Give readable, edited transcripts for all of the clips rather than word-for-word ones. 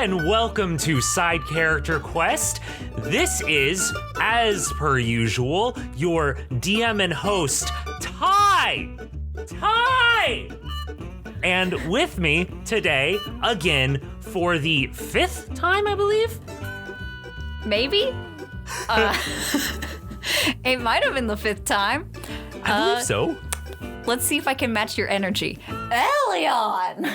and welcome to Side Character Quest. This is, as per usual, your DM and host, Ty! And with me today, again, for the 5th time, I believe? Maybe? It might have been the 5th time. I believe so. Let's see if I can match your energy. Elian!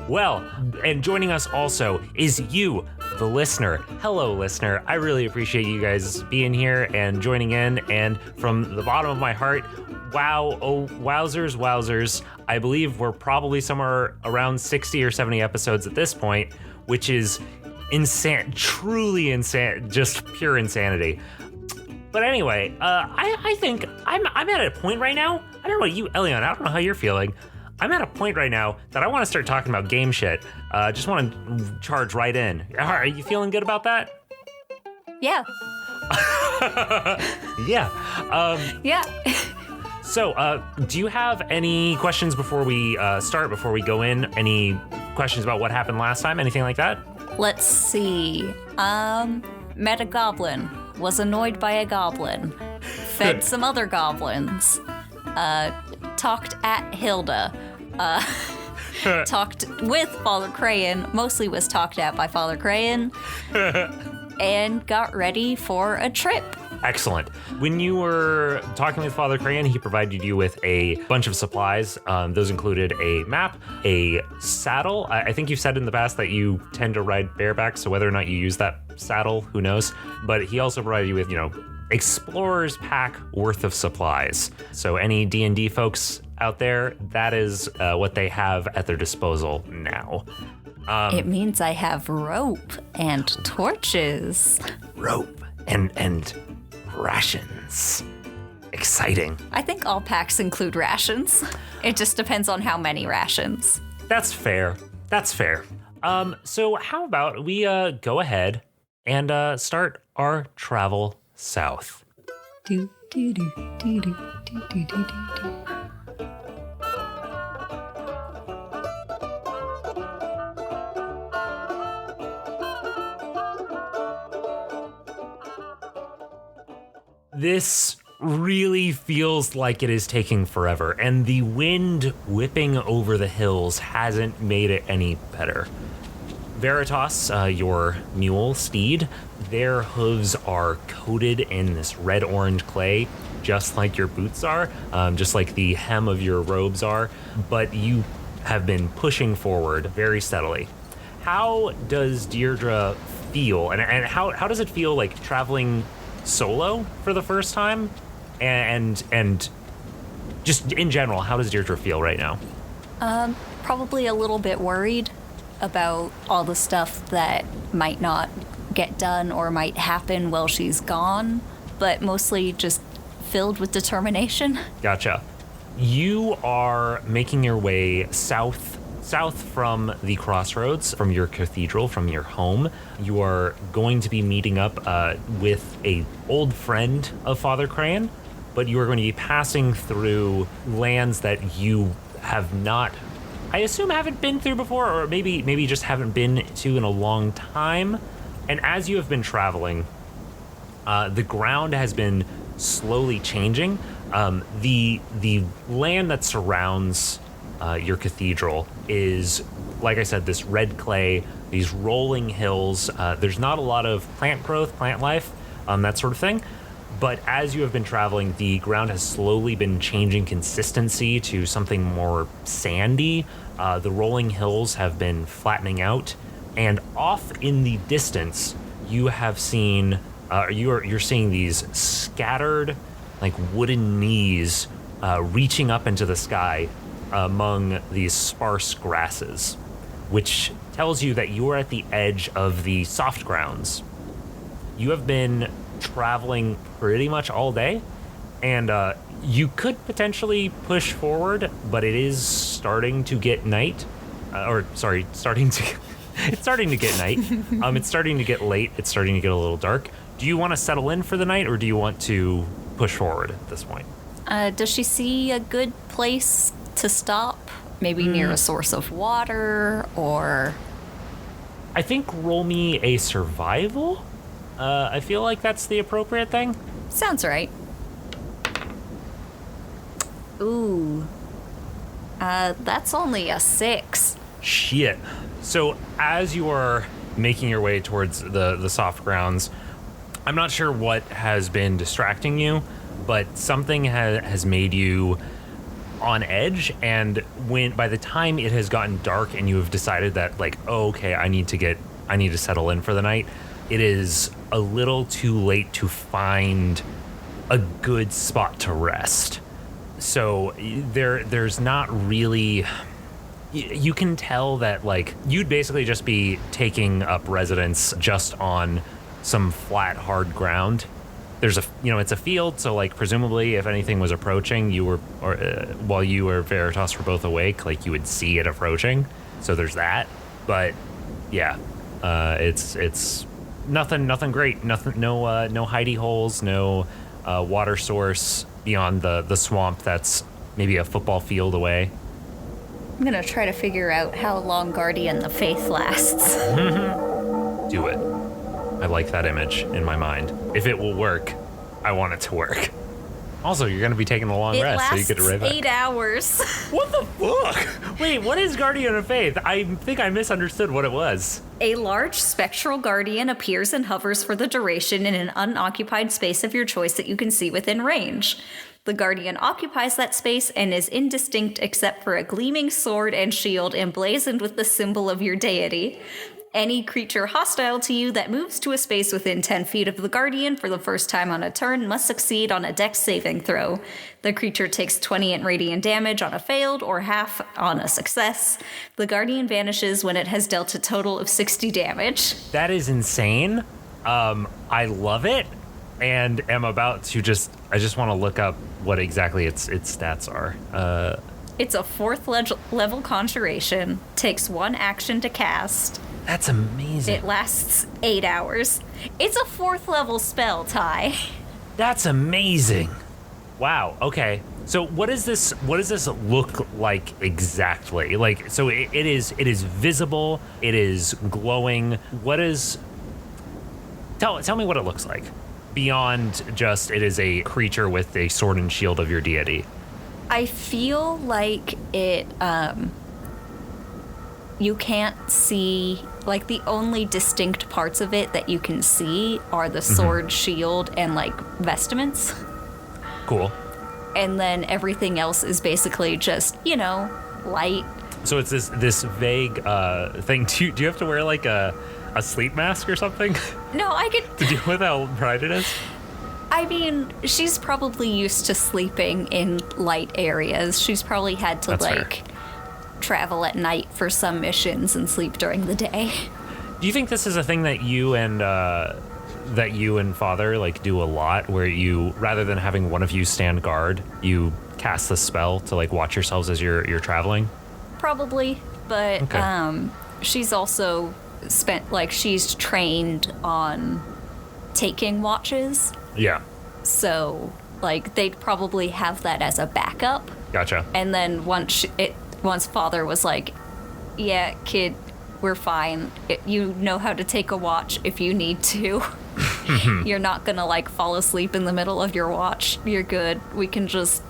Well, and joining us also is you, the listener. Hello, listener. I really appreciate you guys being here and joining in. And from the bottom of my heart, wow, oh, wowzers. I believe we're probably somewhere around 60 or 70 episodes at this point, which is insane, truly insane, just pure insanity. But anyway, I think I'm at a point right now. I don't know about you, Elian. I don't know how you're feeling. I'm at a point right now that I want to start talking about game shit. Just want to charge right in. Are you feeling good about that? Yeah. Yeah. Yeah. So, do you have any questions before we start, before we go in? Any questions about what happened last time? Anything like that? Let's see. Met a goblin. Was annoyed by a goblin. Fed some other goblins. Talked at Hilda. Talked with Father Crayon. Mostly was talked at by Father Crayon. And got ready for a trip. Excellent. When you were talking with Father Crayon, he provided you with a bunch of supplies. Those included a map, a saddle. I think you've said in the past that you tend to ride bareback, so whether or not you use that saddle, who knows? But he also provided you with, explorer's pack worth of supplies. So any D&D folks out there, that is what they have at their disposal now. It means I have rope and torches. Rope and rations. Exciting. I think all packs include rations. It just depends on how many rations. That's fair. So how about we go ahead and start our travel south. Do, do, do, do, do, do, do, do, do. This really feels like it is taking forever, and the wind whipping over the hills hasn't made it any better. Veritas, your mule, steed, their hooves are coated in this red-orange clay, just like your boots are, just like the hem of your robes are, but you have been pushing forward very steadily. How does Deirdre feel, and how does it feel like traveling solo for the first time? And just in general, how does Deirdre feel right now? Probably a little bit worried about all the stuff that might not get done or might happen while she's gone, but mostly just filled with determination. Gotcha. You are making your way south from the crossroads, from your cathedral, from your home. You are going to be meeting up with a old friend of Father Crayon, but you are going to be passing through lands that you have not, I assume, haven't been through before, or maybe just haven't been to in a long time. And as you have been traveling, the ground has been slowly changing. The land that surrounds your cathedral is, like I said, this red clay, these rolling hills. There's not a lot of plant growth, plant life, that sort of thing. But as you have been traveling, the ground has slowly been changing consistency to something more sandy. The rolling hills have been flattening out, and off in the distance, you have seen, you're seeing these scattered, like wooden knees, reaching up into the sky among these sparse grasses, which tells you that you are at the edge of the soft grounds. You have been traveling pretty much all day, and you could potentially push forward, but it is starting to get night. It's starting to get night. It's starting to get late. It's starting to get a little dark. Do you want to settle in for the night, or do you want to push forward at this point? Does she see a good place to stop? Maybe near a source of water, or I think roll me a survival. I feel like that's the appropriate thing. Sounds right. Ooh. That's only a 6. Shit. So as you are making your way towards the soft grounds, I'm not sure what has been distracting you, but something has made you on edge. And by the time it has gotten dark and you have decided that, like, oh, okay, I need to settle in for the night, it is a little too late to find a good spot to rest. So there's not really. You can tell that, like, you'd basically just be taking up residence just on some flat, hard ground. There's it's a field, so, like, presumably if anything was approaching, while you or Veritas were both awake, like, you would see it approaching. So there's that. But yeah, it's nothing great. Nothing, no hidey holes, no water source beyond the swamp that's maybe a football field away. I'm gonna try to figure out how long Guardian the Faith lasts. Do it. I like that image in my mind. If it will work, I want it to work. Also, you're gonna be taking a long rest, so you get to right back. 8 hours. What the fuck? Wait, what is Guardian of Faith? I think I misunderstood what it was. A large spectral guardian appears and hovers for the duration in an unoccupied space of your choice that you can see within range. The guardian occupies that space and is indistinct except for a gleaming sword and shield emblazoned with the symbol of your deity. Any creature hostile to you that moves to a space within 10 feet of the Guardian for the first time on a turn must succeed on a Dex saving throw. The creature takes 20 radiant damage on a failed or half on a success. The Guardian vanishes when it has dealt a total of 60 damage. That is insane. I love it, and am about to I just want to look up what exactly its stats are. It's a 4th level conjuration, takes 1 action to cast. That's amazing. It lasts 8 hours. It's a 4th level spell, Ty. That's amazing. Wow. Okay. So what does this look like exactly? Like, so it is visible. It is glowing. Tell me what it looks like beyond just it is a creature with a sword and shield of your deity. I feel like it, you can't see, like, the only distinct parts of it that you can see are the sword, shield, and, like, vestments. Cool. And then everything else is basically just, light. So it's this vague thing. Do you have to wear, like, a sleep mask or something? No, I could... to deal with how bright it is? I mean, she's probably used to sleeping in light areas. She's probably had to, travel at night for some missions and sleep during the day. Do you think this is a thing that you and Father, like, do a lot, where you, rather than having one of you stand guard, you cast the spell to, like, watch yourselves as you're traveling? Probably, but okay. She's also she's trained on taking watches. Yeah. So, like, they'd probably have that as a backup. Gotcha. And then once Father was like, yeah, kid, we're fine. You know how to take a watch if you need to. You're not gonna, like, fall asleep in the middle of your watch. You're good. We can just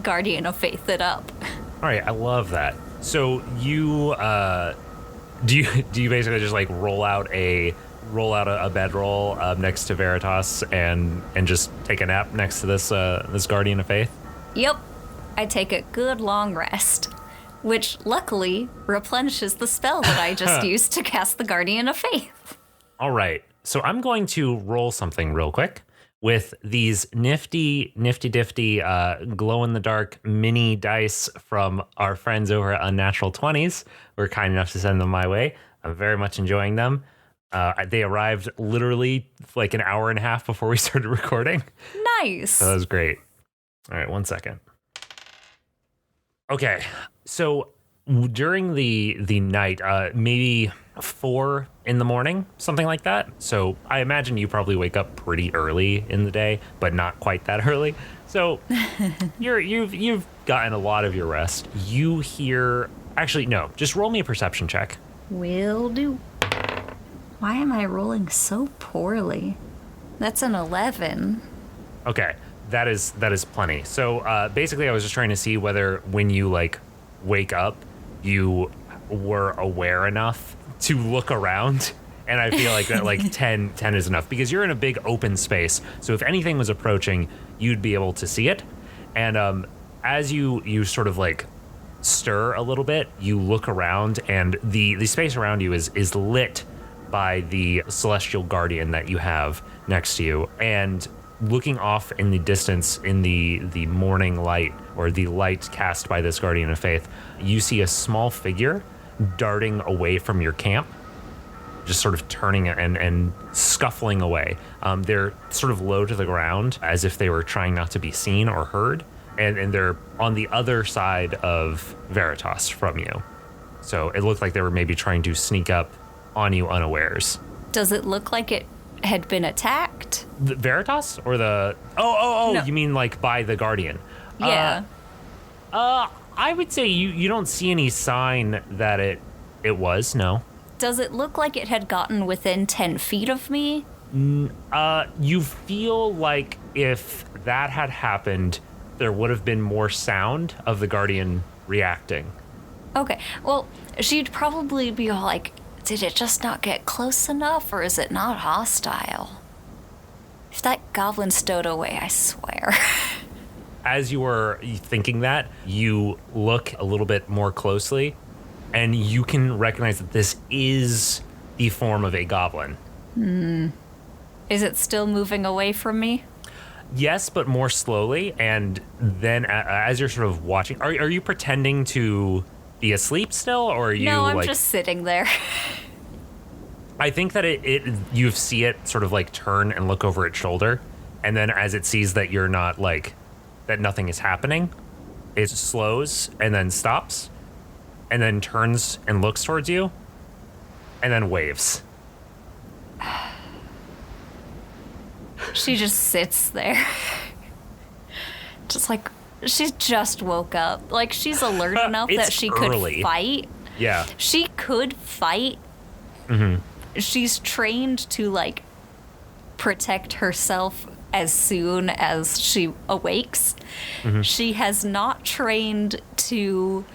Guardian of Faith it up. All right, I love that. So you, do you basically just, like, roll out a bedroll next to Veritas and just take a nap next to this Guardian of Faith? Yep. I take a good long rest, which luckily replenishes the spell that I just used to cast the Guardian of Faith. All right. So I'm going to roll something real quick with these nifty glow-in-the-dark mini dice from our friends over at Unnatural 20s. We're kind enough to send them my way. I'm very much enjoying them. They arrived literally like an hour and a half before we started recording. Nice. So that was great. All right, 1 second. Okay, so during the night, maybe 4 in the morning, something like that. So I imagine you probably wake up pretty early in the day, but not quite that early. So you've gotten a lot of your rest. You hear, actually no, just roll me a perception check. Will do. Why am I rolling so poorly? That's an 11. Okay, that is plenty. So basically, I was just trying to see whether when you like wake up, you were aware enough to look around. And I feel like that like 10 is enough because you're in a big open space. So if anything was approaching, you'd be able to see it. And as you sort of like stir a little bit, you look around, and the space around you is lit by the celestial guardian that you have next to you. And looking off in the distance in the morning light, or the light cast by this guardian of faith, you see a small figure darting away from your camp, just sort of turning and scuffling away. They're sort of low to the ground, as if they were trying not to be seen or heard, and they're on the other side of Veritas from you. So it looked like they were maybe trying to sneak up on you unawares. Does it look like it had been attacked? The Veritas or the... Oh, No. You mean like by the Guardian? Yeah. I would say you don't see any sign that it was, no. Does it look like it had gotten within 10 feet of me? You feel like if that had happened, there would have been more sound of the Guardian reacting. Okay, well, she'd probably be like, did it just not get close enough, or is it not hostile? If that goblin stowed away, I swear. As you were thinking that, you look a little bit more closely, and you can recognize that this is the form of a goblin. Is it still moving away from me? Yes, but more slowly. And then as you're sort of watching, are you pretending to be asleep still, or are you No, I'm like... just sitting there. I think that you see it sort of like turn and look over its shoulder, and then as it sees that you're not like, that nothing is happening, it slows and then stops, and then turns and looks towards you, and then waves. She just sits there. Just like, she just woke up. Like, she's alert enough It's that she early. could fight. Yeah. She could fight. Mm-hmm. She's trained to, like, protect herself as soon as she awakes. Mm-hmm. She has not trained to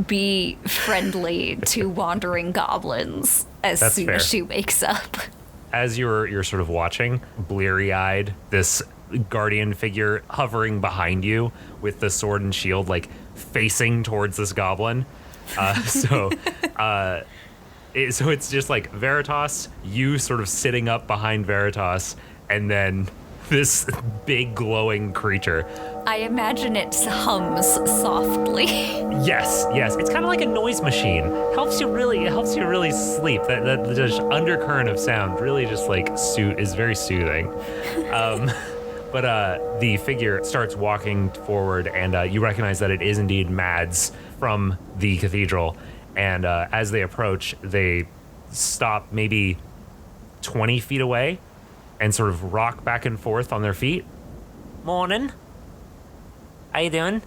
be friendly to wandering goblins as That's soon fair. as she wakes up. As you're sort of watching, bleary-eyed, this guardian figure hovering behind you with the sword and shield, like facing towards this goblin. So it's just like Veritas, you sort of sitting up behind Veritas, and then this big glowing creature. I imagine it hums softly. Yes. It's kind of like a noise machine. It helps you really sleep. That just undercurrent of sound really just like is very soothing. But the figure starts walking forward, and you recognize that it is indeed Mads from the cathedral. And as they approach, they stop maybe 20 feet away and sort of rock back and forth on their feet. Morning. How you doing?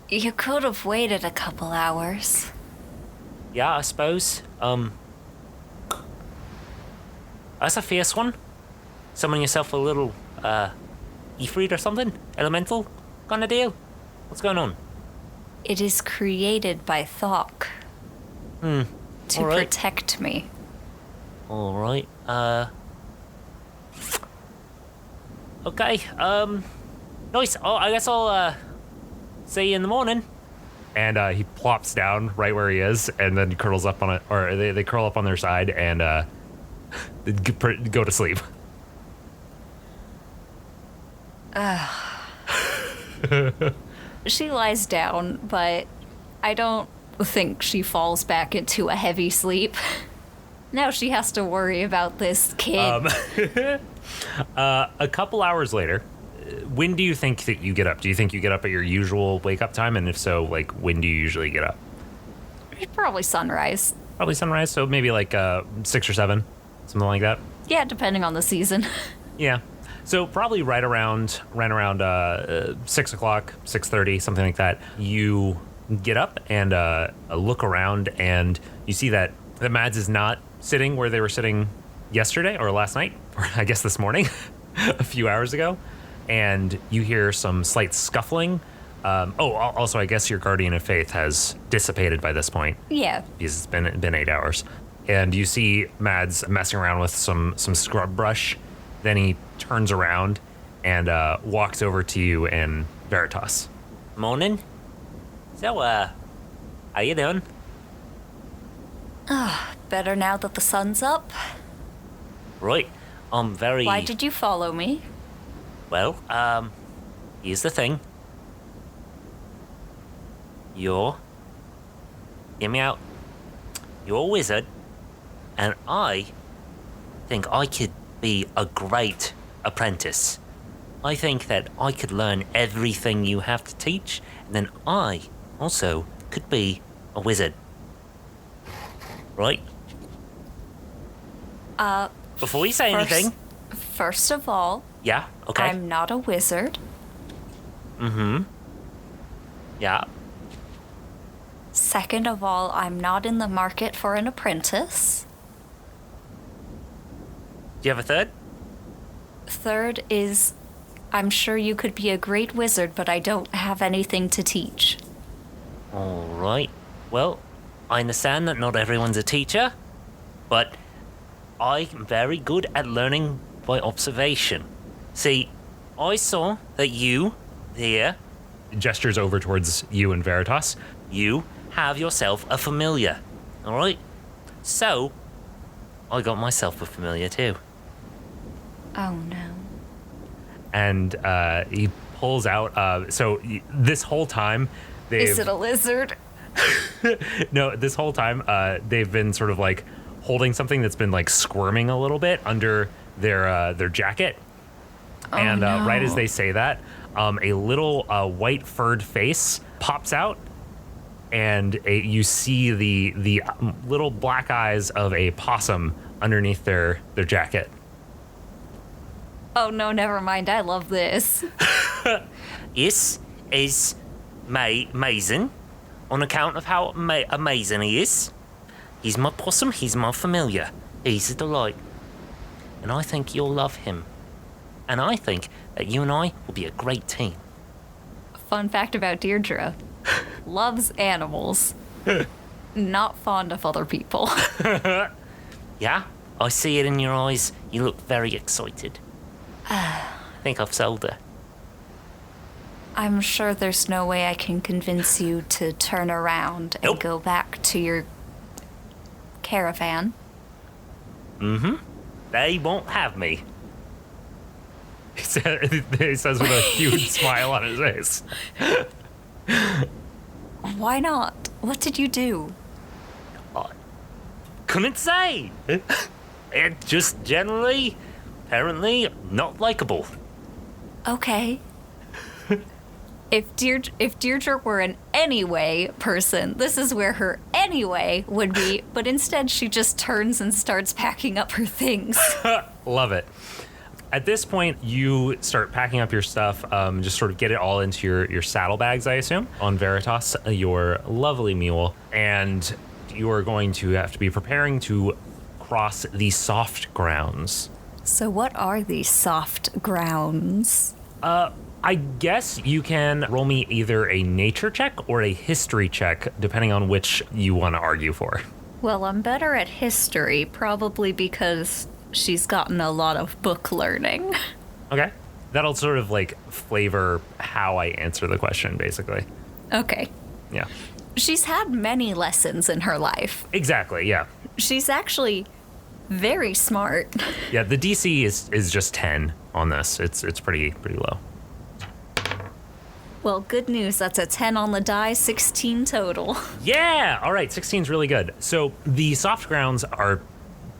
You could have waited a couple hours. Yeah, I suppose. That's a fierce one. Summon yourself a little, Ifrit or something? Elemental kind of deal? What's going on? It is created by Thok to all right. protect me. Alright, okay, nice. Oh, I guess I'll, see you in the morning. And, he plops down right where he is, and then curls up on it, or they curl up on their side and, go to sleep. She lies down, but I don't think she falls back into a heavy sleep. Now she has to worry about this kid. A couple hours later, when do you think that you get up? Do you think you get up at your usual wake-up time? And if so, like, when do you usually get up? Probably sunrise. Probably sunrise, so maybe like 6 or 7, something like that. Yeah, depending on the season. Yeah. So probably right around 6 o'clock, 6:30, something like that. You get up and look around, and you see that that Mads is not sitting where they were sitting yesterday or last night, or I guess this morning, a few hours ago. And you hear some slight scuffling. Also, I guess your guardian of faith has dissipated by this point. Yeah. Because it's been 8 hours. And you see Mads messing around with some scrub brush. Then he turns around and walks over to you and Veritas. Morning. So, how you doing? Better now that the sun's up. Right. I'm very... Why did you follow me? Well, here's the thing. Hear me out. You're a wizard, and I think I could be a great apprentice. I think that I could learn everything you have to teach, and then I also could be a wizard. Right? Before you say anything... First of all... Yeah, okay. I'm not a wizard. Mm-hmm. Yeah. Second of all, I'm not in the market for an apprentice. Do you have a third? Third is, I'm sure you could be a great wizard, but I don't have anything to teach. All right. Well, I understand that not everyone's a teacher, but I'm very good at learning by observation. See, I saw that you, there, Gestures over towards you and Veritas. you have yourself a familiar, all right? So, I got myself a familiar too. Oh no. And he pulls out. This whole time, Is it a lizard? No, this whole time they've been sort of like holding something that's been like squirming a little bit under their jacket. And no. right as they say that, a little white furred face pops out, and you see the little black eyes of a possum underneath their jacket. Oh no, never mind. I love this. This is amazing on account of how amazing he is. He's my possum, he's my familiar. He's a delight. And I think you'll love him. And I think that you and I will be a great team. Fun fact about Deirdre. Loves animals. Not fond of other people. Yeah? I see it in your eyes. You look very excited. I think I've sold her. I'm sure there's no way I can convince you to turn around and Nope. go back to your caravan. Mm-hmm. They won't have me. He says with a huge smile on his face. Why not? What did you do? Couldn't say. It just generally, apparently, not likable. Okay. If Deirdre were an anyway person, this is where her anyway would be, but instead she just turns and starts packing up her things. Love it. At this point, you start packing up your stuff, just sort of get it all into your saddlebags, I assume, on Veritas, your lovely mule, and you are going to have to be preparing to cross the soft grounds. So what are these soft grounds? I guess you can roll me either a nature check or a history check, depending on which you want to argue for. Well, I'm better at history, probably because she's gotten a lot of book learning. Okay. That'll sort of like flavor how I answer the question, basically. Okay. Yeah. She's had many lessons in her life. Exactly, yeah. She's actually very smart. Yeah, the DC is just 10 on this. It's pretty low. Well, good news. That's a 10 on the die, 16 total. Yeah! All right, 16 is really good. So the soft grounds are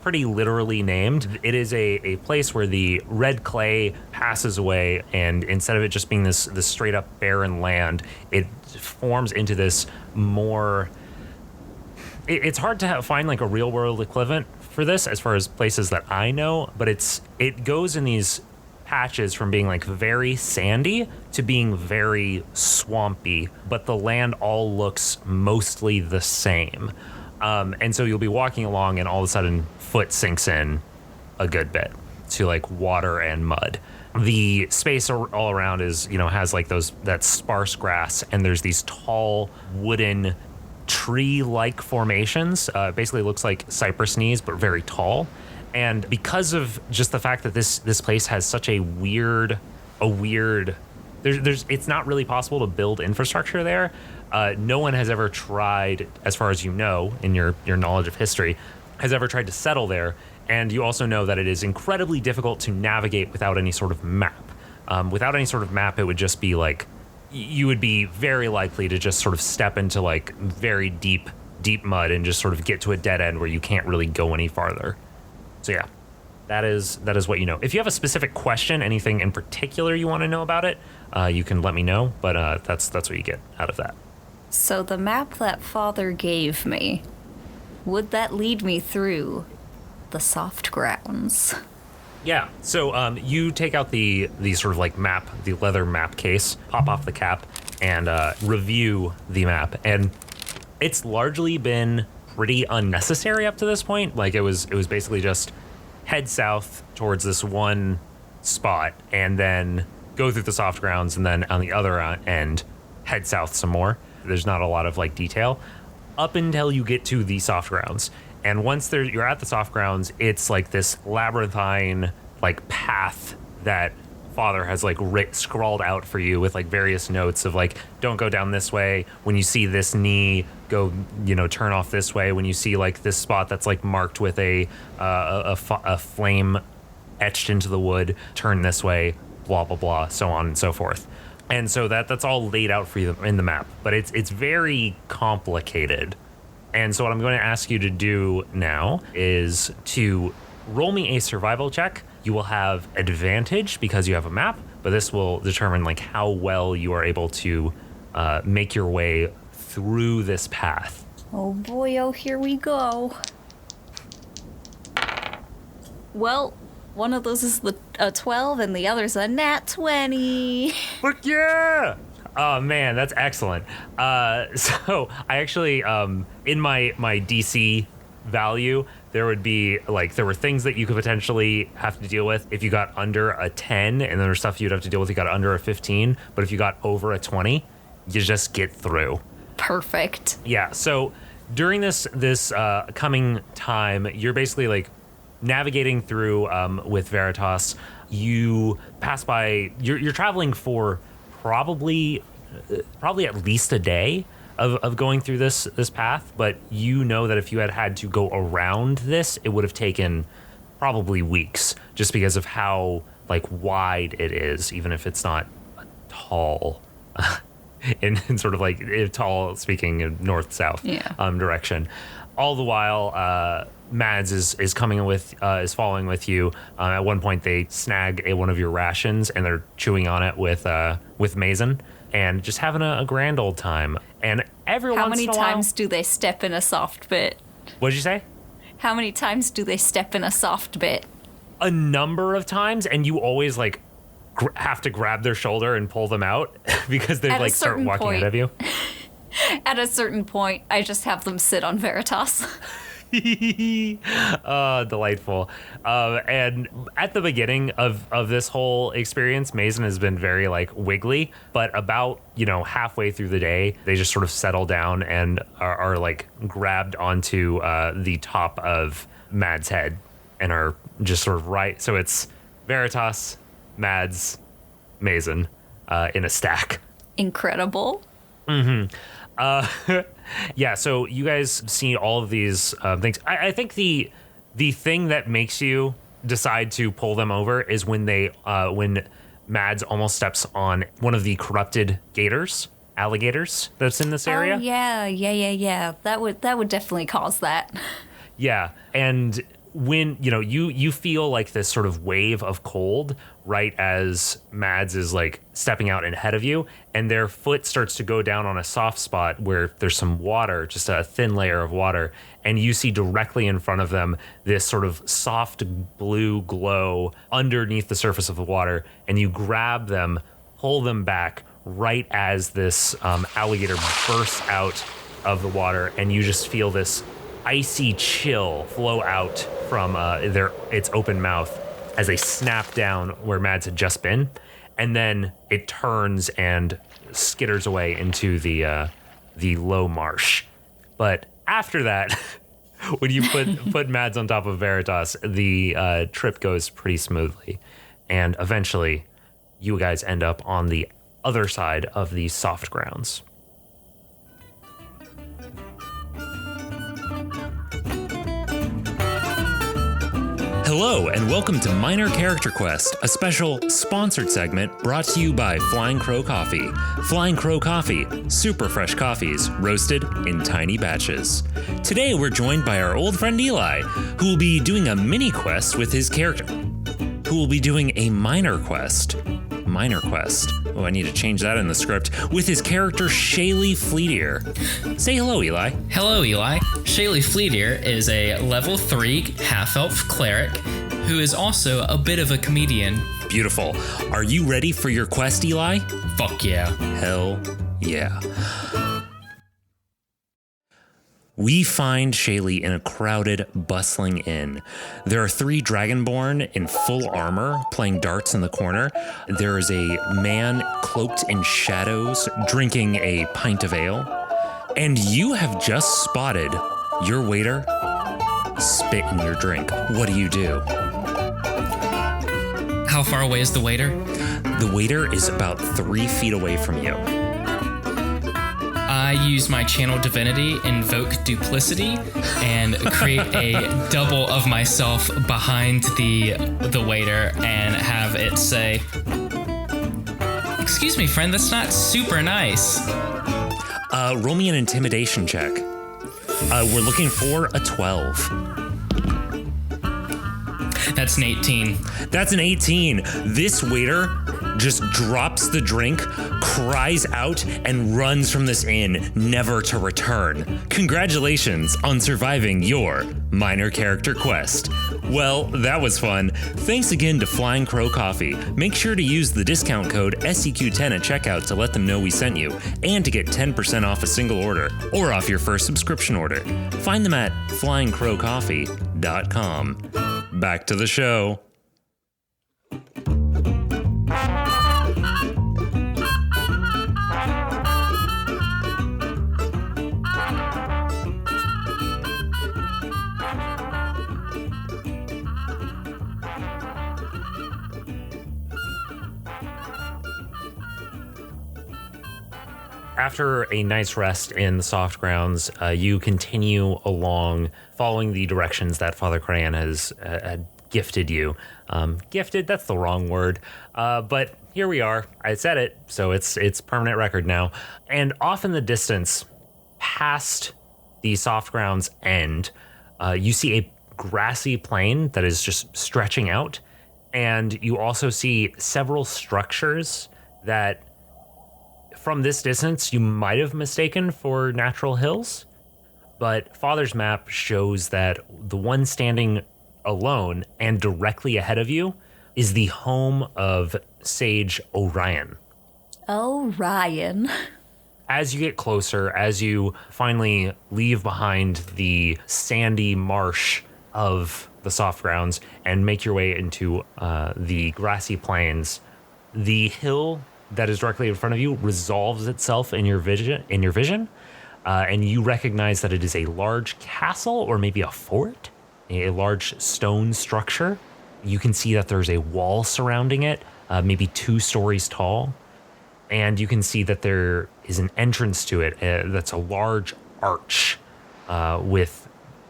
pretty literally named. It is a place where the red clay passes away, and instead of it just being this straight up barren land, it forms into this more... It's hard to find like a real world equivalent for this as far as places that I know, but it goes in these patches from being like very sandy to being very swampy, but the land all looks mostly the same. And so you'll be walking along, and all of a sudden, foot sinks in a good bit to like water and mud. The space all around is, has like that sparse grass, and there's these tall wooden tree-like formations. Basically looks like cypress knees, but very tall. And because of just the fact that this place has such a weird, it's not really possible to build infrastructure there. No one has ever tried, as far as you know, in your knowledge of history, has ever tried to settle there. And you also know that it is incredibly difficult to navigate without any sort of map. Without any sort of map, it would just be like, you would be very likely to just sort of step into like very deep mud and just sort of get to a dead end where you can't really go any farther. So yeah, that is what you know. If you have a specific question, anything in particular you want to know about it, you can let me know, but that's what you get out of that. So the map that Father gave me, would that lead me through the soft grounds? Yeah, so you take out the sort of like map, the leather map case, pop off the cap, and review the map. And it's largely been pretty unnecessary up to this point. Like it was basically just head south towards this one spot, and then go through the soft grounds, and then on the other end, head south some more. There's not a lot of like detail up until you get to the soft grounds. And once you're at the soft grounds, it's like this labyrinthine like path that Father has like scrawled out for you with like various notes of like, don't go down this way. When you see this knee, go, turn off this way. When you see like this spot that's like marked with a flame etched into the wood, turn this way, blah, blah, blah, so on and so forth. And so that's all laid out for you in the map, but it's very complicated. And so what I'm going to ask you to do now is to roll me a survival check. You will have advantage because you have a map, but this will determine like how well you are able to make your way through this path. Oh boy, oh here we go. Well, one of those is a 12 and the other's a nat 20. Look, yeah! Oh man, that's excellent. So I actually, in my DC value, there would be like, there were things that you could potentially have to deal with if you got under a 10, and there was stuff you'd have to deal with if you got under a 15. But if you got over a 20, you just get through. Perfect. Yeah. So during this coming time, you're basically like navigating through with Veritas. You pass by. You're traveling for probably at least a day of going through this path, but you know that if you had to go around this, it would have taken probably weeks, just because of how like wide it is, even if it's not tall. in sort of like tall, speaking in north-south direction. All the while, Mads is coming with, is following with you. At one point, they snag one of your rations, and they're chewing on it with Mason, and just having a grand old time. And every How once many in a while, times do they step in a soft bit? What'd you say? How many times do they step in a soft bit? A number of times, and you always like have to grab their shoulder and pull them out because they like start walking ahead of you. At a certain point, I just have them sit on Veritas. Delightful. And at the beginning of this whole experience, Mason has been very like wiggly, but about, halfway through the day, they just sort of settle down and are like grabbed onto the top of Mad's head and are just sort of right. So it's Veritas, Mads, Mason in a stack. Incredible. Mm-hmm. Yeah, so you guys see all of these things. I think the thing that makes you decide to pull them over is when Mads almost steps on one of the corrupted alligators that's in this area. Oh, yeah. That would definitely cause that. Yeah, and when you feel like this sort of wave of cold right as Mads is like stepping out ahead of you, and their foot starts to go down on a soft spot where there's some water, just a thin layer of water, and you see directly in front of them this sort of soft blue glow underneath the surface of the water, and you grab them, pull them back right as this alligator bursts out of the water, and you just feel this icy chill flow out from its open mouth as they snap down where Mads had just been, and then it turns and skitters away into the low marsh. But after that, when you put Mads on top of Veritas, the trip goes pretty smoothly, and eventually you guys end up on the other side of the soft grounds. Hello, and welcome to Minor Character Quest, a special sponsored segment brought to you by Flying Crow Coffee. Flying Crow Coffee, super fresh coffees, roasted in tiny batches. Today, we're joined by our old friend Eli, who will be doing a mini quest with his character. Who will be doing a minor quest. Oh, I need to change that in the script. With his character, Shaylee Fleetear. Say hello, Eli. Hello, Eli. Shaylee Fleetear is a level 3 half-elf cleric who is also a bit of a comedian. Beautiful. Are you ready for your quest, Eli? Fuck yeah. Hell yeah. We find Shaylee in a crowded, bustling inn. There are 3 dragonborn in full armor playing darts in the corner. There is a man cloaked in shadows drinking a pint of ale. And you have just spotted your waiter spit in your drink. What do you do? How far away is the waiter? The waiter is about 3 feet away from you. I use my channel divinity, invoke duplicity, and create a double of myself behind the waiter and have it say, "Excuse me, friend, that's not super nice." Roll me an intimidation check. We're looking for a 12. That's an 18. That's an 18. This waiter just drops the drink, cries out, and runs from this inn, never to return. Congratulations on surviving your minor character quest. Well, that was fun. Thanks again to Flying Crow Coffee. Make sure to use the discount code SEQ10 at checkout to let them know we sent you, and to get 10% off a single order, or off your first subscription order. Find them at flyingcrowcoffee.com. Back to the show. After a nice rest in the soft grounds, you continue along, following the directions that Father Crayon has gifted you. Gifted, that's the wrong word. But here we are. I said it, so it's permanent record now. And off in the distance, past the soft grounds end, you see a grassy plain that is just stretching out. And you also see several structures that, from this distance, you might have mistaken for natural hills, but Father's map shows that the one standing alone and directly ahead of you is the home of Sage Orion. Orion. As you get closer, as you finally leave behind the sandy marsh of the soft grounds and make your way into the grassy plains, the hill that is directly in front of you resolves itself in your vision, and you recognize that it is a large castle or maybe a fort, a large stone structure. You can see that there's a wall surrounding it, maybe 2 stories tall, and you can see that there is an entrance to it that's a large arch with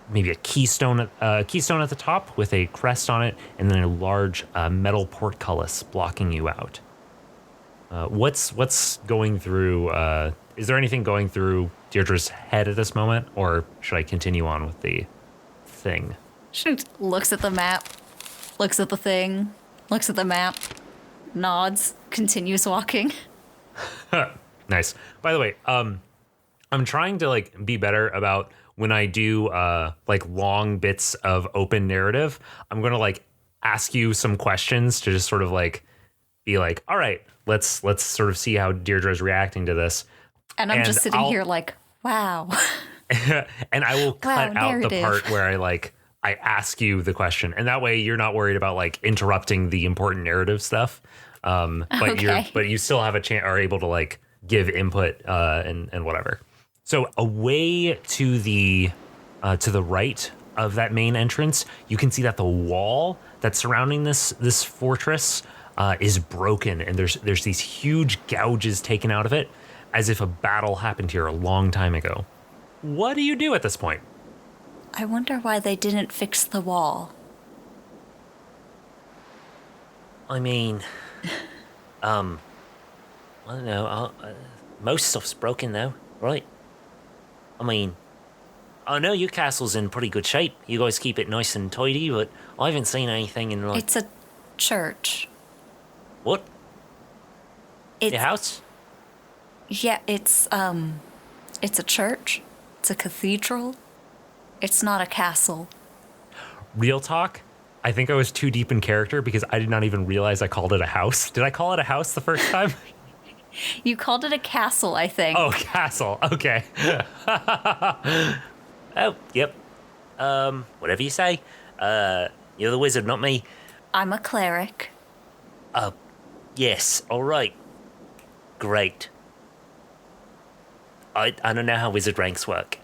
maybe a keystone at the top with a crest on it, and then a large metal portcullis blocking you out. What's going through? Is there anything going through Deirdre's head at this moment, or should I continue on with the thing? She looks at the map, looks at the thing, looks at the map, nods, continues walking. Nice. By the way, I'm trying to be better about when I do long bits of open narrative. I'm gonna ask you some questions to just sort of be like, all right, let's sort of see how Deirdre's reacting to this. And I'm just sitting here wow. and I will cut out the narrative. part where I ask you the question, and that way you're not worried about like interrupting the important narrative stuff. But Okay. you still have a chance, are able to like give input and whatever. So away to the right of that main entrance, you can see that the wall that's surrounding this fortress is broken, and there's these huge gouges taken out of it, as if a battle happened here a long time ago. What do you do at this point? I wonder why they didn't fix the wall. I mean, I don't know. Most stuff's broken though, right? I mean, I know your castle's in pretty good shape. You guys keep it nice and tidy, but I haven't seen anything in like... It's a church. What? It's, Your house? Yeah, it's a church. It's a cathedral. It's not a castle. Real talk, I think I was too deep in character because I did not even realize I called it a house. Did I call it a house the first time? You called it a castle, I think. Oh, castle. Okay. Oh, yep. Whatever you say. You're the wizard, not me. I'm a cleric. Yes, alright. Great. I don't know how wizard ranks work.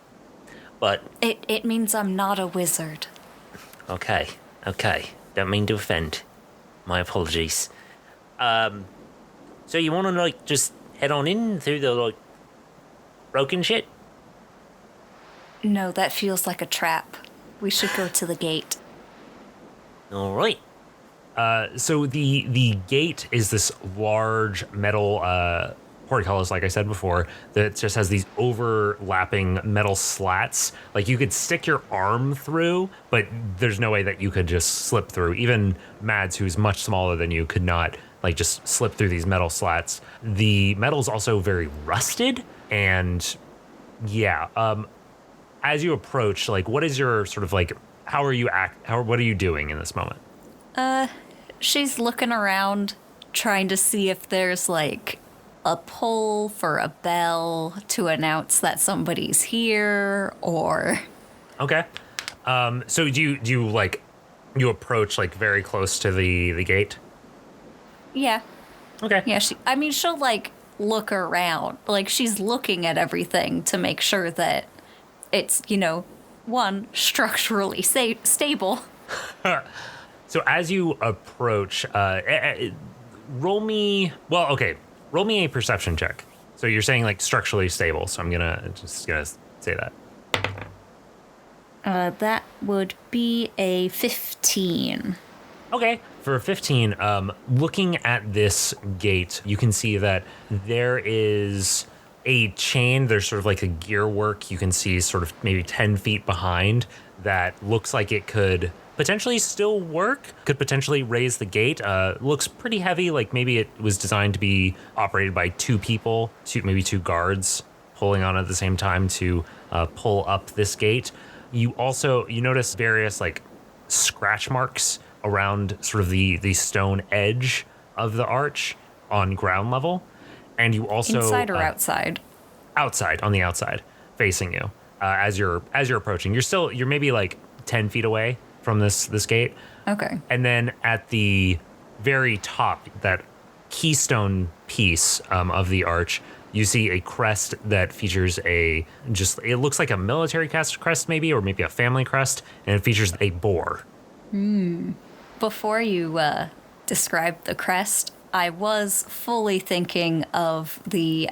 But, It means I'm not a wizard. okay. Don't mean to offend. My apologies. So you want to, like, just head on in through the, like, broken shit? No, that feels like a trap. We should go to the gate. Alright. So the gate is this large metal portcullis, like I said before, that just has these overlapping metal slats. Like you could stick your arm through, but there's no way that you could just slip through. Even Mads, who's much smaller than you, could not like just slip through these metal slats. The metal's also very rusted, and yeah. As you approach, like, what is your sort of like? What are you doing in this moment? She's looking around, trying to see if there's like a pull for a bell to announce that somebody's here, or Okay. So do you like you approach like very close to the gate? yeah, Okay. yeah. She'll like look around, like she's looking at everything to make sure that it's one structurally stable. So as you approach, roll me a perception check. So you're saying like structurally stable. So I'm just gonna say that. That would be a 15. Okay. For a 15, looking at this gate, you can see that there is a chain. There's sort of like a gear work you can see sort of maybe 10 feet behind that looks like it could potentially still work, could potentially raise the gate. Looks pretty heavy, like maybe it was designed to be operated by two people, maybe two guards pulling on it at the same time to pull up this gate. You notice various like scratch marks around sort of the stone edge of the arch on ground level. And you also Inside or outside? Outside, on the outside, facing you. As you're approaching, you're maybe like 10 feet away from this gate. Okay. And then at the very top, that keystone piece of the arch, you see a crest that features it looks like a military crest maybe, or maybe a family crest, and it features a boar. Before you describe the crest, I was fully thinking of the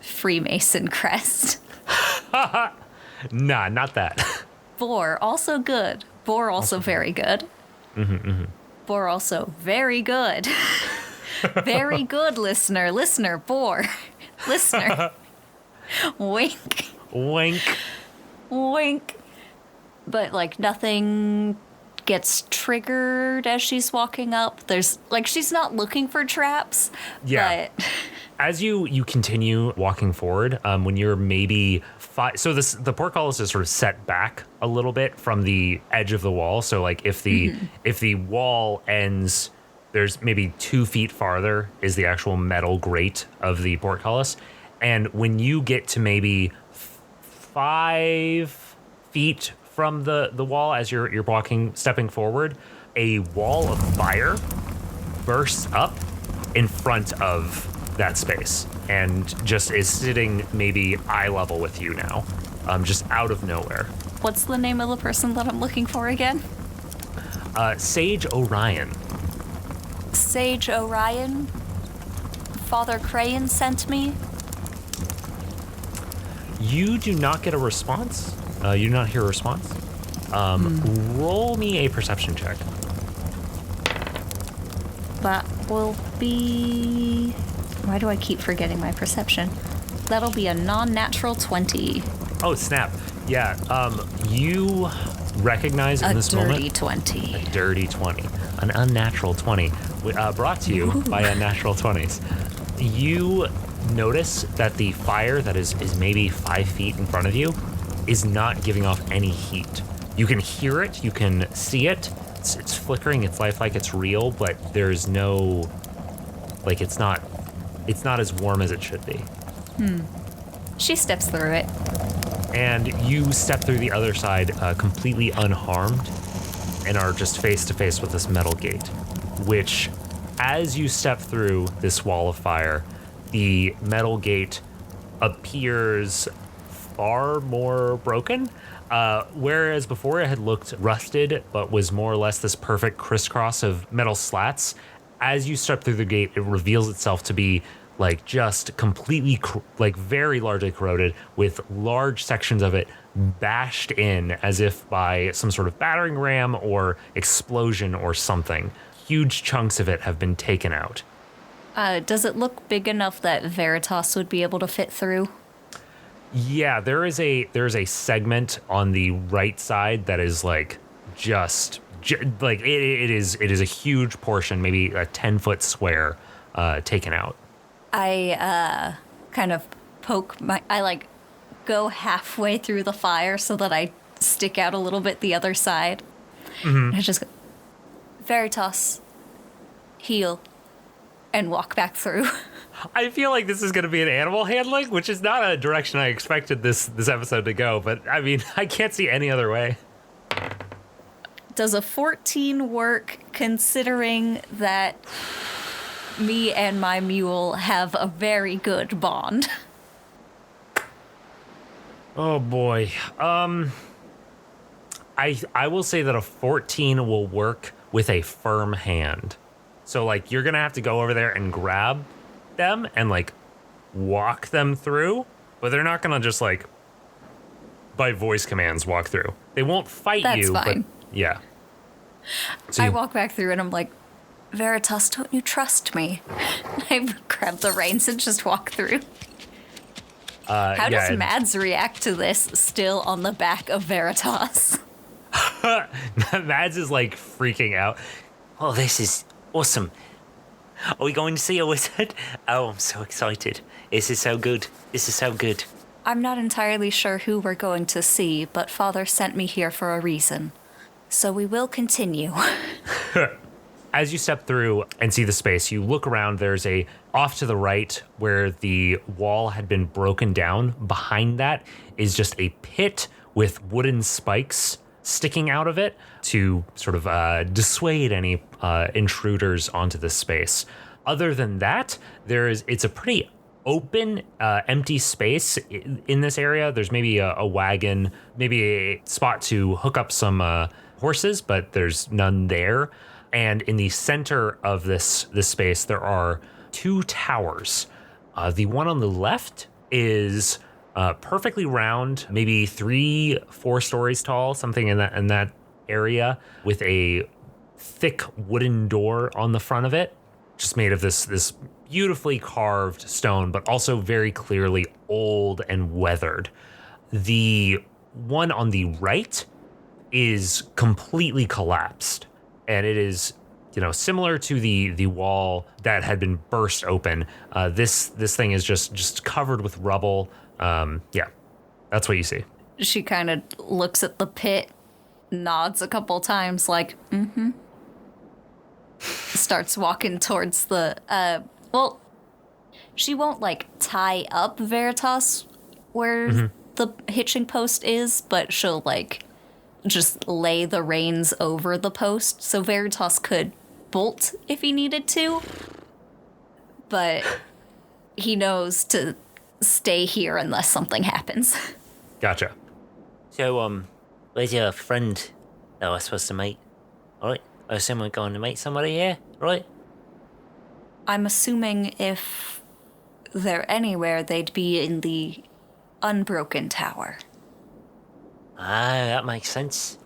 Freemason crest. Nah, not that. Boar, also good. Boar, also very good. Boar, also very good. Very good, listener. Listener, boar. Listener. Wink. Wink. Wink. But, like, nothing gets triggered as she's walking up. She's not looking for traps. Yeah. But As you continue walking forward, when you're maybe the portcullis is sort of set back a little bit from the edge of the wall. So like if the wall ends, there's maybe 2 feet farther is the actual metal grate of the portcullis. And when you get to maybe 5 feet from the wall as you're stepping forward, a wall of fire bursts up in front of that space and just is sitting maybe eye level with you now, just out of nowhere. What's the name of the person that I'm looking for again? Sage Orion. Sage Orion? Father Crayon sent me? You do not get a response. You do not hear a response. Roll me a perception check. That will be... Why do I keep forgetting my perception? That'll be a non-natural 20. Oh, snap. Yeah, you recognize in this moment... A dirty 20. A dirty 20. An unnatural 20. Brought to you by Unnatural 20s. You notice that the fire that is maybe 5 feet in front of you is not giving off any heat. You can hear it, you can see it. It's flickering, it's lifelike, it's real, but there's no... Like, it's not as warm as it should be. She steps through it. And you step through the other side completely unharmed and are just face to face with this metal gate, which, as you step through this wall of fire, the metal gate appears far more broken. Whereas before it had looked rusted, but was more or less this perfect crisscross of metal slats, as you step through the gate, it reveals itself to be like just completely, like very largely corroded, with large sections of it bashed in as if by some sort of battering ram or explosion or something. Huge chunks of it have been taken out. Does it look big enough that Veritas would be able to fit through? Yeah, there is a segment on the right side that is like like it is a huge portion, maybe a 10-foot square, taken out. I kind of I go halfway through the fire so that I stick out a little bit the other side. Mm-hmm. I just go, Veritas, heal, and walk back through. I feel like this is going to be an animal handling, which is not a direction I expected this episode to go, but I mean, I can't see any other way. Does a 14 work, considering that me and my mule have a very good bond? Oh boy. I will say that a 14 will work with a firm hand. So like you're going to have to go over there and grab them and like walk them through, but they're not going to just like by voice commands walk through. They won't fight That's you, fine. But yeah. So I walk back through and I'm like, Veritas, don't you trust me? I grab the reins and just walk through. How does Mads react to this still on the back of Veritas? Mads is like freaking out. Oh, this is awesome. Are we going to see a wizard? Oh, I'm so excited. This is so good. This is so good. I'm not entirely sure who we're going to see, but Father sent me here for a reason. So we will continue. As you step through and see the space, you look around. There's off to the right where the wall had been broken down. Behind that is just a pit with wooden spikes sticking out of it to sort of dissuade any intruders onto the space. Other than that, it's a pretty open, empty space in this area. There's maybe a wagon, maybe a spot to hook up some horses, but there's none there. And in the center of this space, there are 2 towers. The one on the left is perfectly round, maybe 3-4 stories tall, something in that area, with a thick wooden door on the front of it, just made of this beautifully carved stone, but also very clearly old and weathered. The one on the right is completely collapsed. And it is, similar to the wall that had been burst open. This thing is just covered with rubble. Yeah, that's what you see. She kind of looks at the pit, nods a couple times like, mm-hmm. Starts walking towards the, she won't like tie up Veritas where the hitching post is, but she'll, like, just lay the reins over the post, so Veritas could bolt if he needed to, but he knows to stay here unless something happens. Gotcha. So, where's your friend that I was supposed to meet? Alright, I assume we're going to meet somebody here, right? I'm assuming if they're anywhere, they'd be in the Unbroken Tower. Ah, that makes sense.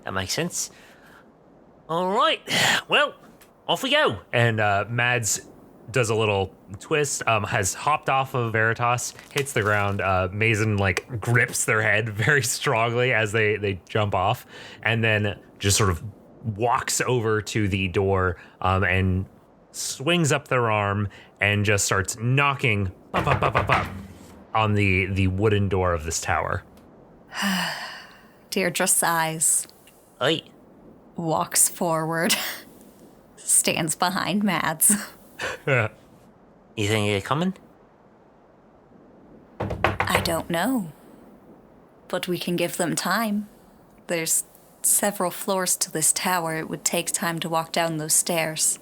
Alright, well, off we go. And Mads does a little twist, has hopped off of Veritas, hits the ground. Mason, like, grips their head very strongly as they jump off, and then just sort of walks over to the door and swings up their arm and just starts knocking on the wooden door of this tower. Deirdre sighs, Hey, walks forward, stands behind Mads. you think you're coming? I don't know, but we can give them time. There's several floors to this tower. It would take time to walk down those stairs.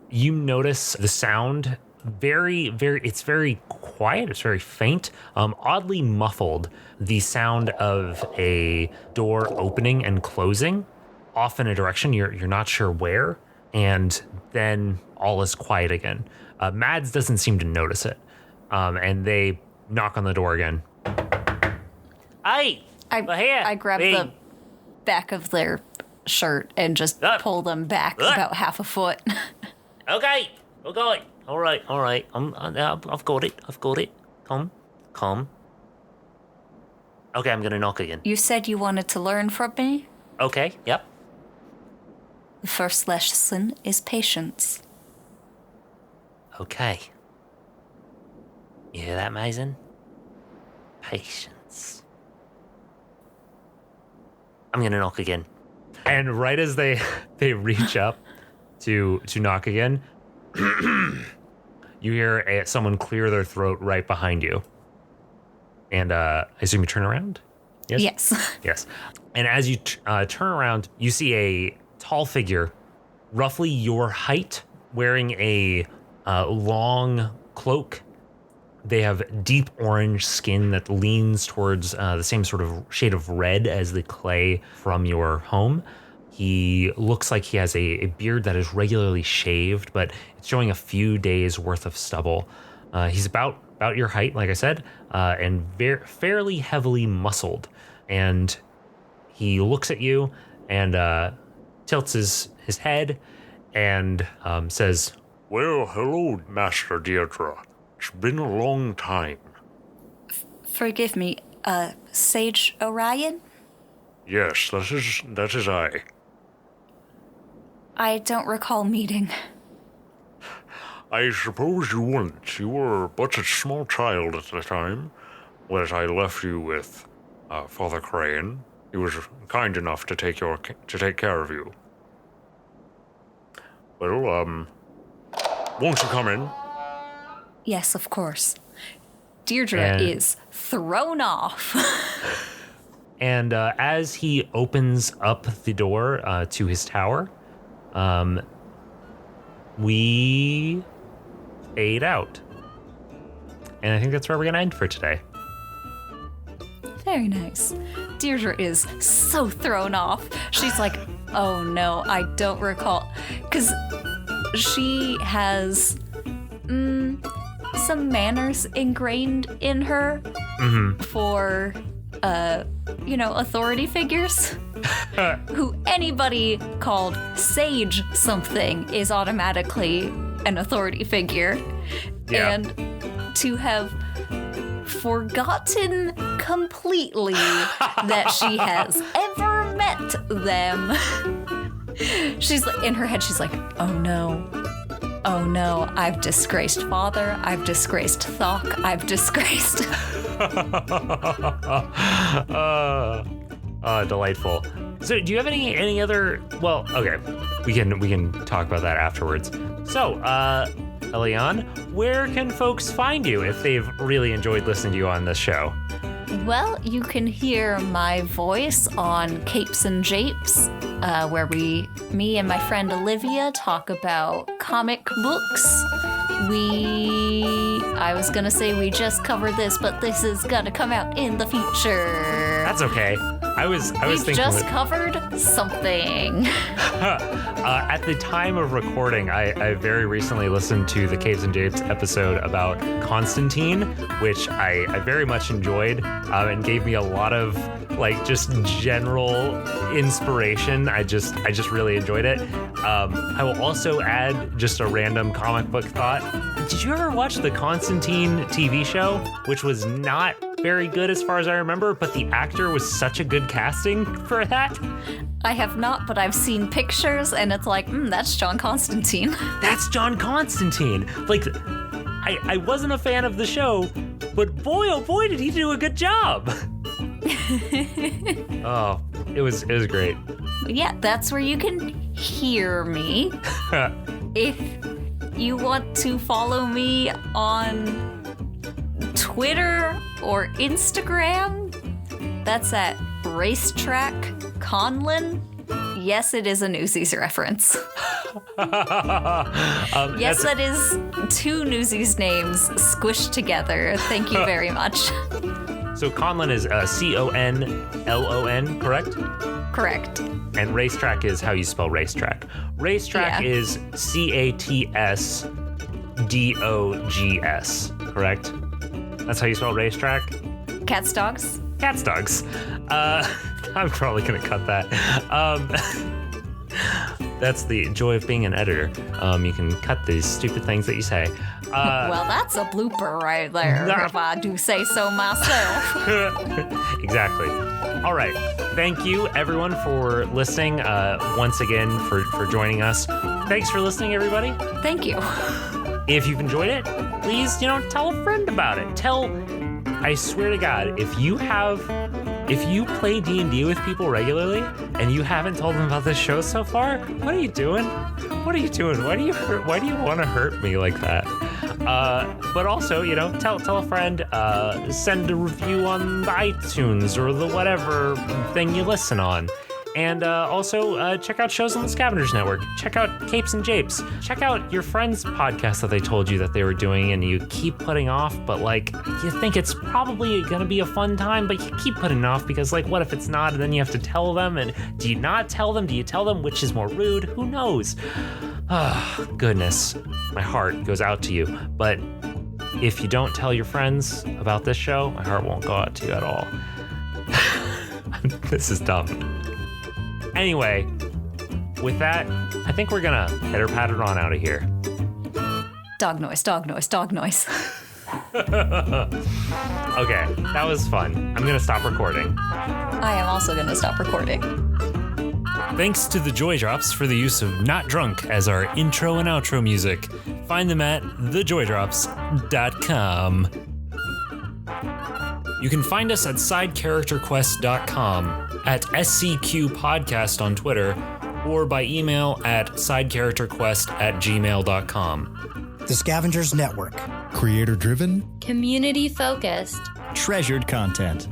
You notice the sound it's very quiet, it's very faint, oddly muffled. The sound of a door opening and closing off in a direction you're not sure where, and then all is quiet again. Mads doesn't seem to notice it, and they knock on the door again. Hey, we're here. I grab the back of their shirt and just pull them back about half a foot. Okay, we're going. All right. I've got it. Come. Okay, I'm gonna knock again. You said you wanted to learn from me? Okay, yep. The first lesson is patience. Okay. You hear that, Mason? Patience. I'm gonna knock again. And right as they reach up to knock again, you hear someone clear their throat right behind you. And I assume you turn around? Yes. Yes. And as you turn around, you see a tall figure, roughly your height, wearing a long cloak. They have deep orange skin that leans towards the same sort of shade of red as the clay from your home. He looks like he has a beard that is regularly shaved, but it's showing a few days worth of stubble. He's about your height, like I said, and fairly heavily muscled. And he looks at you and tilts his head and says, Well, hello, Master Deirdre. It's been a long time. Forgive me, Sage Orion? Yes, that is I. I don't recall meeting. I suppose you wouldn't. You were but a small child at the time, when I left you with Father Crane. He was kind enough to take care of you. Well, won't you come in? Yes, of course. Deirdre is thrown off. And as he opens up the door to his tower, we fade out. And I think that's where we're going to end for today. Very nice. Deirdre is so thrown off. She's like, oh no, I don't recall. Because she has some manners ingrained in her for, authority figures. Who anybody called Sage something is automatically an authority figure. Yeah. And to have forgotten completely that she has ever met them. She's like, in her head, she's like, oh no, I've disgraced Father, I've disgraced Thok, I've disgraced. Delightful. So do you have any other, well, okay, we can talk about that afterwards. So, Elian, where can folks find you if they've really enjoyed listening to you on this show? Well, you can hear my voice on Capes and Japes, where me and my friend Olivia talk about comic books. I was gonna say we just covered this, but this is gonna come out in the future. That's okay. I was thinking we just covered something. At the time of recording, I very recently listened to the Caves and Japes episode about Constantine, which I very much enjoyed, and gave me a lot of just general inspiration. I just really enjoyed it. I will also add just a random comic book thought. Did you ever watch the Constantine TV show, which was not very good as far as I remember, but the actor was such a good casting for that? I have not, but I've seen pictures, and it's like, that's John Constantine. That's John Constantine. I wasn't a fan of the show, but boy, oh boy, did he do a good job. Oh, it was great. Yeah, that's where you can hear me. If you want to follow me on Twitter or Instagram, that's at Racetrack Conlin. Yes, it is a Newsies reference. Yes, that is two Newsies names squished together. Thank you very much. So Conlon is Conlon, correct? Correct. And Racetrack is how you spell racetrack. Racetrack is CATSDOGS, correct? That's how you spell racetrack? Cats, dogs? Cats, dogs. I'm probably going to cut that. That's the joy of being an editor. You can cut these stupid things that you say. Well, that's a blooper right there, if I do say so myself. Exactly. All right. Thank you, everyone, for listening. Once again, for joining us. Thanks for listening, everybody. Thank you. If you've enjoyed it, please, tell a friend about it. I swear to God, if you play D&D with people regularly and you haven't told them about this show so far, what are you doing? What are you doing? Why do you want to hurt me like that? But also, tell a friend, send a review on the iTunes or the whatever thing you listen on. And also check out shows on the Scavengers Network. Check out Capes and Japes. Check out your friend's podcast that they told you that they were doing and you keep putting off, but you think it's probably gonna be a fun time, but you keep putting it off because what if it's not, and then you have to tell them, and do you not tell them? Do you tell them, which is more rude? Who knows? Ah, goodness. My heart goes out to you. But if you don't tell your friends about this show, my heart won't go out to you at all. This is dumb. Anyway, with that, I think we're gonna pitter-patter on out of here. Dog noise, dog noise, dog noise. Okay, that was fun. I'm gonna stop recording. I am also gonna stop recording. Thanks to the Joy Drops for the use of Not Drunk as our intro and outro music. Find them at thejoydrops.com. You can find us at sidecharacterquest.com, at SCQ Podcast on Twitter, or by email at sidecharacterquest@gmail.com. The Scavengers Network. Creator-driven. Community-focused. Treasured content.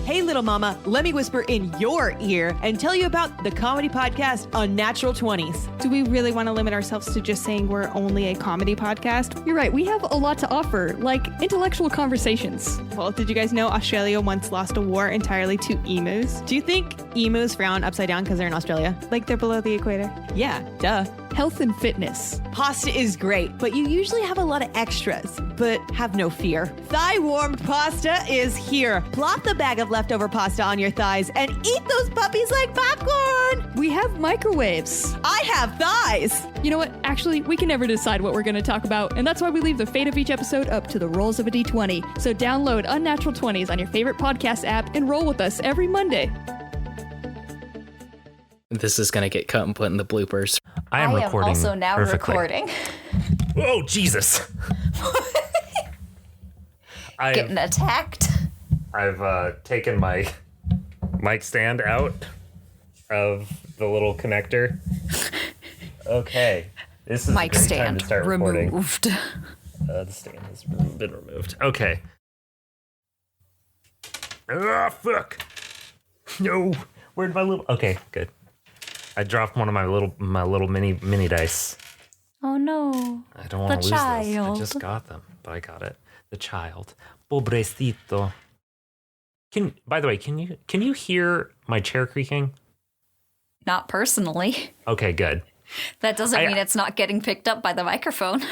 Hey, little mama, let me whisper in your ear and tell you about the comedy podcast Unnatural 20s. Do we really want to limit ourselves to just saying we're only a comedy podcast? You're right, we have a lot to offer, like intellectual conversations. Well, did you guys know Australia once lost a war entirely to emus? Do you think emus frown upside down because they're in Australia? Like they're below the equator? Yeah, duh. Health and fitness. Pasta is great, but you usually have a lot of extras. But have no fear. Thigh-warmed pasta is here. Plop the bag of leftover pasta on your thighs and eat those puppies like popcorn. We have microwaves. I have thighs. You know what? Actually, we can never decide what we're going to talk about, and that's why we leave the fate of each episode up to the rolls of a D20. So download Unnatural 20s on your favorite podcast app and roll with us every Monday. This is going to get cut and put in the bloopers. I am recording also now perfectly. recording. Oh, Jesus. Getting attacked. I've taken my mic stand out of the little connector. Okay. This is Mic a great time stand to start recording. removed. The stand has been removed. Okay. Ah, fuck. No. Where'd my little... Okay, good. I dropped one of my little mini dice. Oh no. I don't want to lose this. I just got them, but I got it. The child. Pobrecito. By the way, can you hear my chair creaking? Not personally. Okay, good. That doesn't mean it's not getting picked up by the microphone.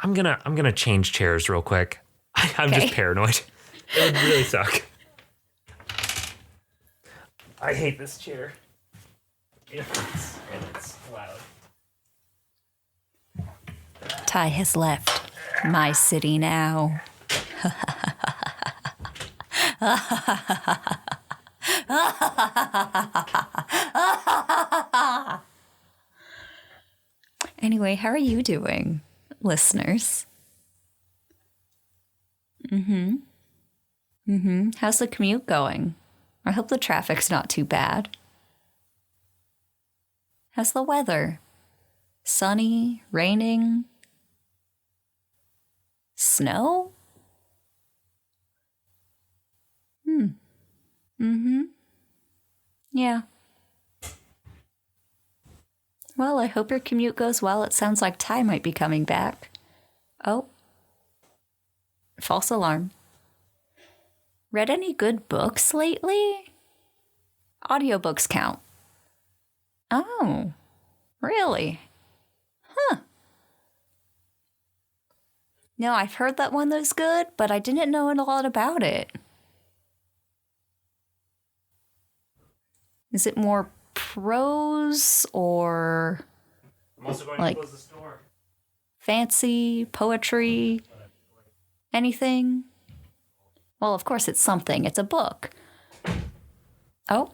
I'm gonna change chairs real quick. I'm just paranoid. It would really suck. I hate this chair. It hurts and it's loud. Ty has left my city now. Anyway, how are you doing, listeners? How's the commute going? I hope the traffic's not too bad. How's the weather? Sunny? Raining? Snow? Yeah. Well, I hope your commute goes well. It sounds like Ty might be coming back. Oh. False alarm. Read any good books lately? Audiobooks count. Oh. Really? Huh. No, I've heard that one was good, but I didn't know a lot about it. Is it more prose or I'm also going like to close the store. Fancy, poetry, anything? Well, of course it's something. It's a book. Oh?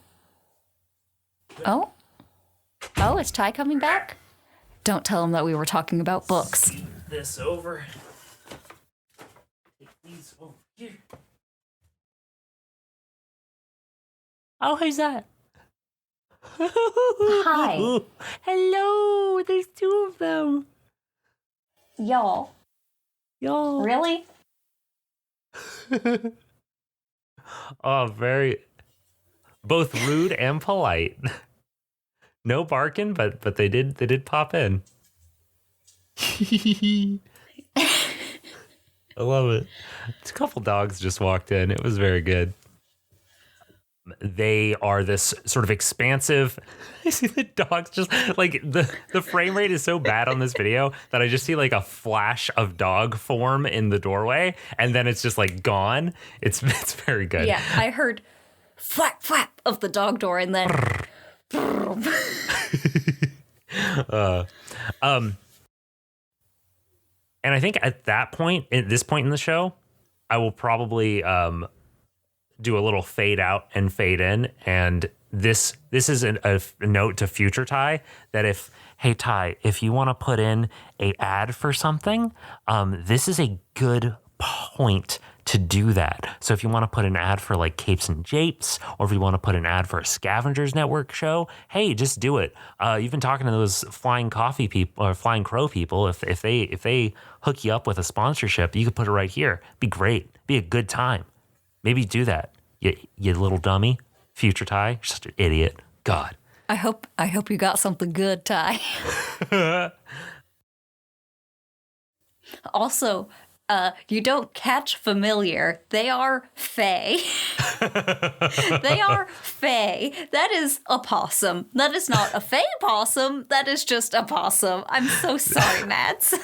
Is Ty coming back? Don't tell him that we were talking about books. Scoot this over. Take these over here. Oh, who's that? Hi. Hello, there's two of them. Y'all. Really? Oh, very... Both rude and polite. No barking, but they did pop in. I love it. A couple dogs just walked in. It was very good. They are this sort of expansive. I see the dogs just like the frame rate is so bad on this video that I just see like a flash of dog form in the doorway and then it's just like gone. It's very good. Yeah, I heard flap flap of the dog door and then and I think at this point in the show, I will probably do a little fade out and fade in. And this is a note to future Ty that hey Ty, if you want to put in a ad for something, this is a good point to do that. So if you want to put an ad for like Capes and Japes, or if you want to put an ad for a Scavengers Network show, hey, just do it. You've been talking to those Flying Coffee people or Flying Crow people. If they hook you up with a sponsorship, you could put it right here. Be great. Be a good time. Maybe do that. You little dummy. Future Ty. You're such an idiot. God. I hope you got something good, Ty. Also, you don't catch familiar. They are fae. They are fae. That is a possum. That is not a fae possum. That is just a possum. I'm so sorry, Mads.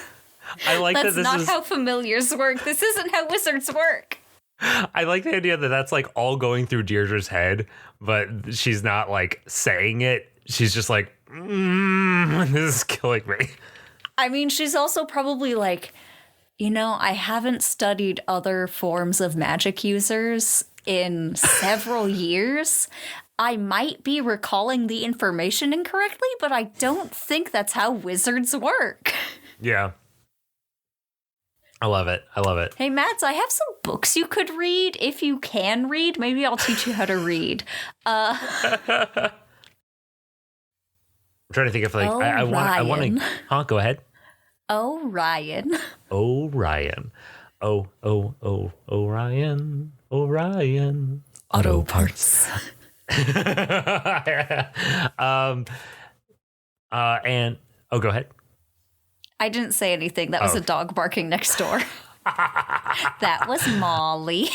I like That's that not how familiars work. This isn't how wizards work. I like the idea that that's like all going through Deirdre's head, but she's not like saying it. She's just like, this is killing me. I mean, she's also probably like, I haven't studied other forms of magic users in several years. I might be recalling the information incorrectly, but I don't think that's how wizards work. Yeah. I love it. I love it. Hey, Mads, I have some books you could read if you can read. Maybe I'll teach you how to read. I'm trying to think of like I want to. Huh? Go ahead. Orion. Orion. Orion. Orion. Auto parts. And go ahead. I didn't say anything. That was a dog barking next door. That was Molly.